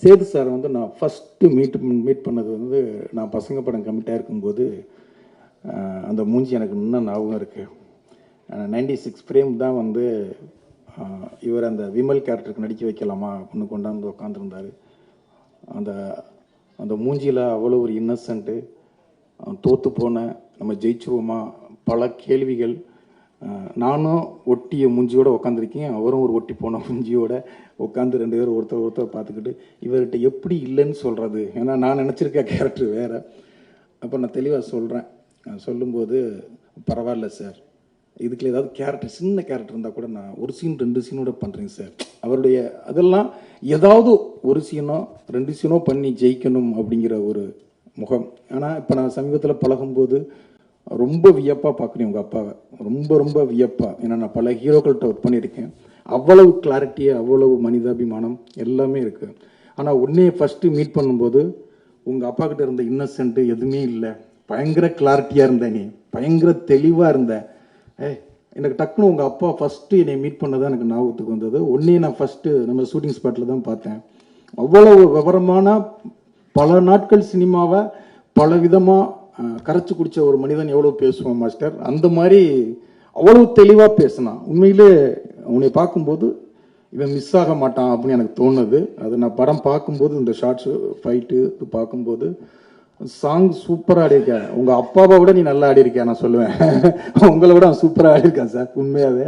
Setu sir வந்து நான் first meet பண்ணது வந்து நான் பசங்க படம் கமிட்டாக இருக்கும்போது அந்த மூஞ்சி எனக்கு இன்னும் ஞாபகம் இருக்குது. 96 ஃப்ரேம் தான் வந்து இவர் அந்த விமல் கேரக்டருக்கு நடிக்க வைக்கலாமா அப்படின்னு கொண்டாந்து உட்காந்துருந்தார். அந்த அந்த மூஞ்சியில் அவ்வளோ ஒரு இன்னசென்ட்டு, தோற்று போன நம்ம ஜெயிச்சிருவோமா பல கேள்விகள். நானும் ஒட்டிய மூஞ்சியோடு உட்காந்துருக்கேன், அவரும் ஒரு ஒட்டி போன மூஞ்சியோட உட்காந்து 2 பேரும் ஒருத்தர் பார்த்துக்கிட்டு இவர்கிட்ட எப்படி இல்லைன்னு சொல்கிறது. ஏன்னா நான் நினச்சிருக்க கேரக்டர் வேறு. அப்போ நான் தெளிவாக சொல்கிறேன். சொல்லும்போது பரவாயில்ல சார், இதுக்குள்ள ஏதாவது கேரக்டர் சின்ன கேரக்டர் இருந்தால் கூட நான் ஒரு சீன் 2 சீனோட பண்ணுறேங்க சார். அவருடைய அதெல்லாம் ஏதாவது ஒரு சீனோ 2 சீனோ பண்ணி ஜெயிக்கணும் அப்படிங்கிற ஒரு முகம். ஆனால் இப்போ நான் சமீபத்தில் பழகும்போது ரொம்ப வியப்பாக பார்க்குறேன் உங்கள் அப்பாவை, ரொம்ப ரொம்ப வியப்பாக. ஏன்னா நான் பல ஹீரோக்கள்கிட்ட ஒர்க் பண்ணியிருக்கேன். அவ்வளவு கிளாரிட்டி, அவ்வளவு மனிதாபிமானம் எல்லாமே இருக்குது. ஆனால் உன்னையே ஃபஸ்ட்டு மீட் பண்ணும்போது உங்கள் அப்பா கிட்ட இருந்த இன்னசென்ட்டு எதுவுமே இல்லை. பயங்கர கிளாரிட்டியாக இருந்த, நீ பயங்கர தெளிவாக இருந்த. எனக்கு டக்குன்னு உங்கள் அப்பா ஃபஸ்ட்டு என்னை மீட் பண்ணதான் எனக்கு ஞாபகத்துக்கு வந்தது. உன்னையே நான் ஃபஸ்ட்டு நம்ம ஷூட்டிங் ஸ்பாட்டில் தான் பார்த்தேன். அவ்வளவு விவரமான, பல நாட்கள் சினிமாவை பல விதமாக கரைச்சி குடித்த ஒரு மனிதன் எவ்வளோ பேசுவான் மாஸ்டர், அந்த மாதிரி அவ்வளவு தெளிவாக பேசினான். உண்மையிலே உன்னை பார்க்கும்போது இவன் மிஸ் ஆக மாட்டான் அப்படின்னு எனக்கு தோணுது. அது நான் படம் பார்க்கும்போது, இந்த ஷார்ட்ஸு ஃபைட்டு பார்க்கும்போது சாங் சூப்பராக ஆடியிருக்க. உங்கள் அப்பாவை விட நீ நல்லா ஆடியிருக்க நான் சொல்லுவேன். உங்களை விட அவன் சூப்பராக ஆடியிருக்கான் சார் உண்மையாகவே.